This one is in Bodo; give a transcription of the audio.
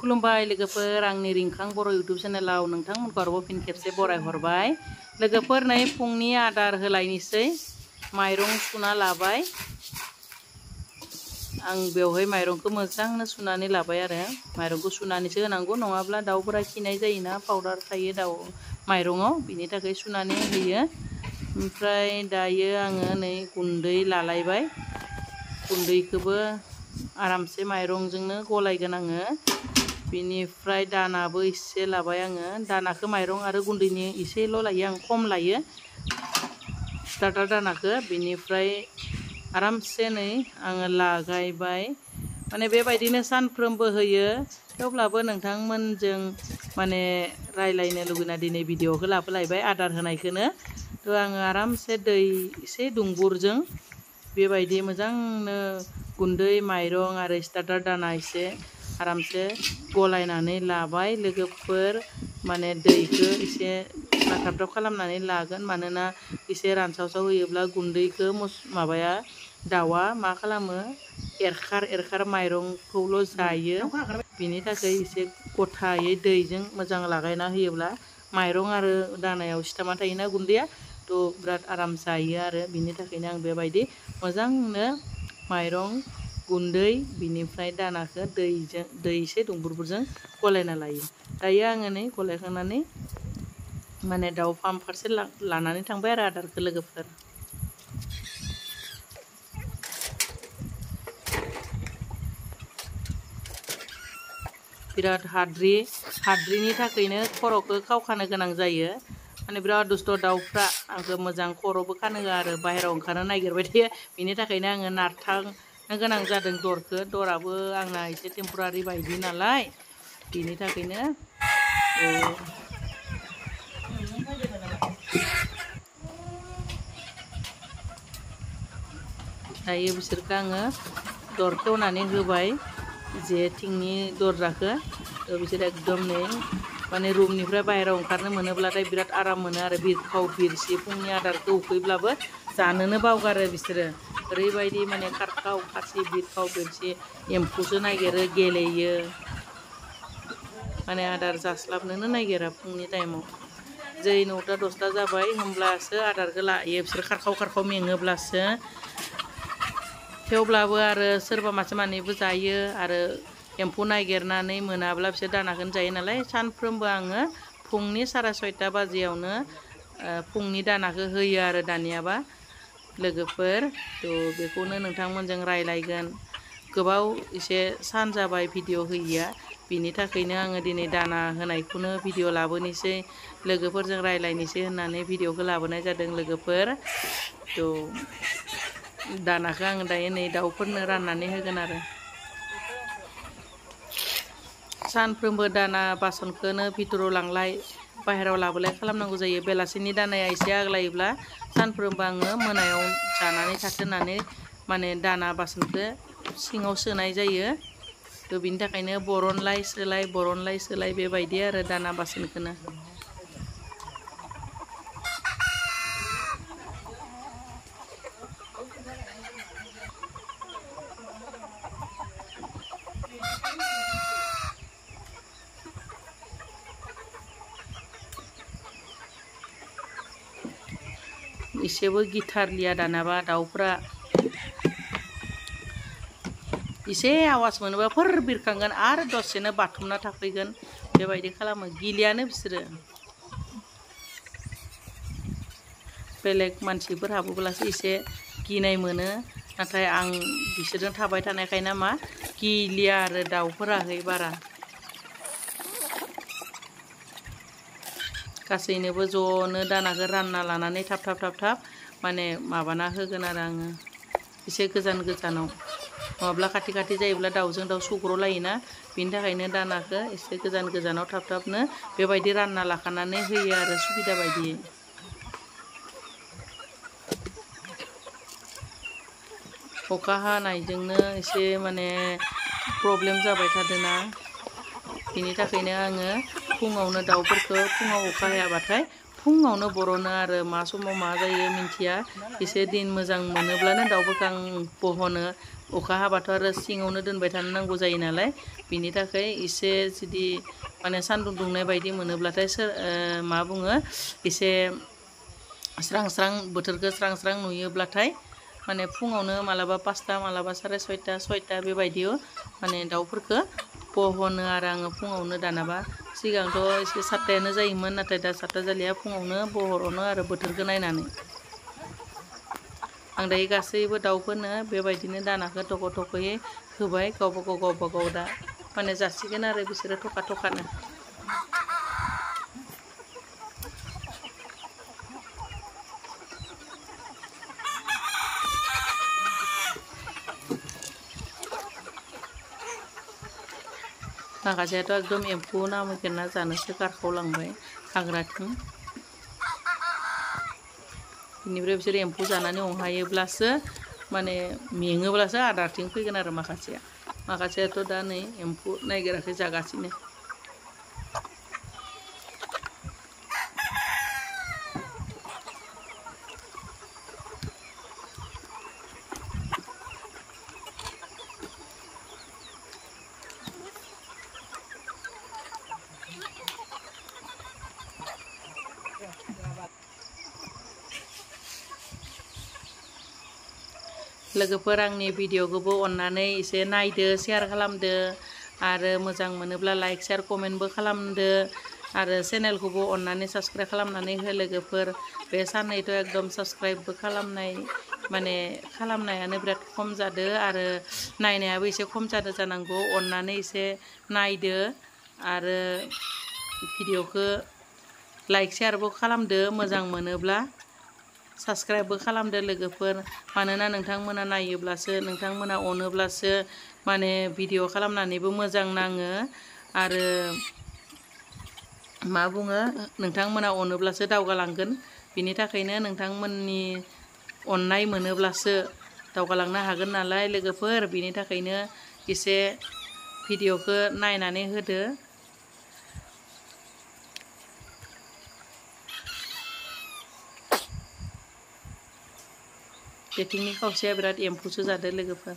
खुलुमबाय लोगोफोर आंनि रिंखां बर' यूट्यूब चेनेलाव नोंथांमोनखौ आरोबाव फिन खेबसे बरायहरबाय। लोगोफोर नै फुंनि आदार होलायनोसै माइरं सुना लाबाय। आं बेवहाय माइरंखौ मोजांनो सुनानै लाबाय आरो माइरंखौ सुनानैसो होनांगौ नङाब्ला दाउफोरा खिनाय जायोना पाउडार थायो दाउ माइरंआव बिनि थाखाय सुनानै होयो। ओमफ्राय दायो आङो नै गुन्दै लालायबाय। गुन्दैखौबो आरामसे माइरंजोंनो गलायगोन आङो। बिनिफ्राय दानाबो एसे लाबाय आङो। दानाखौ माइरं आरो गुन्दैनि एसेल' लायो आं खम लायो स्टार्टार दानाखौ। बिनिफ्राय आरामसे नै आङो लागायबाय। माने बेबायदिनो सानफ्रोमबो होयो थेवब्लाबो नोंथांमोनजों माने रायलायनो लुगैना दिनै भिडिअखौ लाबोलायबाय आदार होनायखौनो। थ' आङो आरामसे दै एसे दुंबुरजों बेबायदि मोजांनो गुन्दै माइरं आरो स्टार्टार दाना एसे आरामसे गलायनानै लाबाय लोगोफोर। माने दैखौ एसे लाथाबथाब खालामनानै लागोन मानोना एसे रानसावसाव होयोब्ला गुन्दैखौ माबाया दाउआ मा खालामो एरखार माइरंखौल' जायो। बिनि थाखाय एसे गथायै दैजों मोजां लागायना होयोब्ला माइरं आरो दानायाव सिथाबना थायोना गुन्दैया थ' बिराद आराम जायो आरो बिनि थाखायनो आं बेबायदि मोजांनो माइरं गुन्दै बिनिफ्राय दानाखौ दै एसे दुंबुरबुरजों गलायना लायो। दायो आङो नै गलायखांनानै माने दाउ फार्म फारसे लानानै थांबाय आरो आदारखौ लोगोफोर। बिराद हाद्रिनि थाखायनो खर'खौ खावखानो गोनां जायो। माने बिराद दुस्थ' दाउफ्रा आंखौ मोजां खर'बो खानो होआ आरो बाहेरायाव ओंखारनो नागिरबाय थायो। बिनि थाखायनो आङो नारथांनो गोनां जादों दरखौ। दराबो आंना एसे टेम्परारि बायदि नालाय बिनि थाखायनो दायो बिसोरखौ आङो दर खेवनानै होबाय जेथिंनि दरजाखौ। बिसोर एकदम नै माने रुमनिफ्राय बाहेरायाव ओंखारनो मोनोब्लाथाय बिराद आराम मोनो आरो बिरखाव बिरसि फुंनि आदारखौ उखैब्लाबो जानोनो बावगारो बिसोरो। ओरैबायदि माने खारखाव खारसि बिरखाव बिरसि एम्फौसो नागिरो गेलेयो माने आदार जास्लाबनोनो नागिरा फुंनि टाइमाव। जै 9टा 10टा जाबाय होमब्लासो आदारखौ लायो बिसोर खारखाव मेङोब्लासो। थेवब्लाबो आरो सोरबा मासे मानैबो जायो आरो एम्फौ नागिरनानै मोनाब्ला बिसोर दानाखौनो जायो नालाय। सानफ्रोमबो आङो फुंनि 6:30 बाजियावनो फुंनि दानाखौ होयो आरो दानियाबा लोगोफोर। थ' बेखौनो नोंथांमोनजों रायलायगोन। गोबाव एसे सान जाबाय भिडिअ होयिया बिनि थाखायनो आङो दिनै दाना होनायखौनो भिडिअ लाबोनोसै लोगोफोरजों रायलायनोसै होननानै भिडिअखौ लाबोनाय जादों लोगोफोर। थ' दानाखौ आङो दायो नै दाउफोरनो राननानै होगोन आरो। सानफ्रोमबो दाना बासनखौनो भितराव लांलाय बाहेरायाव लाबोलाय खालामनांगौ जायो। बेलासिनि दानाया एसे आग्लायोब्ला सानफ्रोमबो आङो मोनायाव जानानै थाथों होननानै माने दाना बासनखौ सिङाव सोनाय जायो। थ' बिनि थाखायनो बरनलाय सोलाय बेबायदि आरो दाना बासनखौनो। एसेबो गिथारलिया दानाबा दाउफ्रा एसे आवाज मोनोबा फोर बिरखांगोन आरो दसेनो बाथुमना थाफैगोन बेबायदि खालामो। गिलियानो बिसोरो बेलेग मानसिफोर हाबोब्लासो एसे गिनाय मोनो नाथाय आं बिसोरजों थाबाय थानायखाय ना मा गिलिया आरो दाउफोराहै बारा। गासैनोबो ज'नो दानाखौ रानना लानानै थाब माने माबाना होगोन आरो आङो एसे गोजानाव। नङाब्ला खाथि जायोब्ला दाउजों दाउ सौग्रावलायोना बिनि थाखायनो दानाखौ एसे गोजानाव थाबनो बेबायदि रानना लाखानानै होयो आरो सुबिदा बायदियै। अखा हानायजोंनो एसे माने प्रब्लेम जाबाय थादोंना बिनि थाखायनो आङो फुङावनो दाउफोरखौ फुङाव अखा हायाबाथाय फुङावनो बरनो आरो मा समाव मा जायो मिन्थिया। एसे दिन मोजां मोनोब्लानो दाउफोरखौ आं बहनो अखा हाबाथ' आरो सिङावनो दोनबाय थानो नांगौ जायो नालाय बिनि थाखाय एसे जुदि माने सान्दुं दुंनाय बायदि मोनोब्लाथाय मा बुङो एसे स्रां स्रां बोथोरखौ स्रां स्रां नुयोब्लाथाय माने फुङावनो मालाबा 5टा मालाबा 6:30 6टा बेबायदियाव माने दाउफोरखौ बहनो आरो आङो फुङावनो दानाबा सिगांथ' एसे 7टायानो जायोमोन नाथाय दा 7टा जालिया फुङावनो बहरनो आरो बोथोरखौ नायनानै आं दायो गासैबो दाउफोरनो बेबायदिनो दानाखौ थख' थख'यै होबाय गावबा गाव दा माने जासिगोन आरो बिसोरो थखा थखानो माखासेयाथ' एकदम एम्फौ नागिरना जानोसो गारखावलांबाय हाग्राथिं बेनिफ्राय बिसोर एम्फौ जानानै अहायोब्लासो माने मेङोब्लासो आदारथिं फैगोन आरो माखासेयाथ' दा नै एम्फौ नागिराखै जागासिनो लोगोफोर आंनि भिडिअखौबो अननानै एसे नायदो शेयार खालामदो आरो मोजां मोनोब्ला लाइक शेयार कमेन्टबो खालामदो आरो चेनेलखौबो अननानै साबस्क्राइब खालामनानै हो लोगोफोर बे साननैथ' एकदम साबस्क्राइबबो खालामनाय माने खालामनायानो बिराद खम जादो आरो नायनायाबो एसे खम जादो जानांगौ अननानै एसे नायदो आरो भिडिअखौ लाइक शेयारबो खालामदो मोजां मोनोब्ला साबस्क्राइबबो खालामदो लोगोफोर मानोना नोंथांमोना नायोब्लासो नोंथांमोना अनोब्लासो माने भिडिअ खालामनानैबो मोजां नाङो आरो मा बुङो नोंथांमोना अनोब्लासो दावगालांगोन बिनि थाखायनो नोंथांमोननि अननाय मोनोब्लासो दावगालांनो हागोन नालाय लोगोफोर बिनि थाखायनो एसे भिडिअखौ नायनानै होदो बेथिंनि खावसेया बिराद एम्फौसो जादो लोगोफोर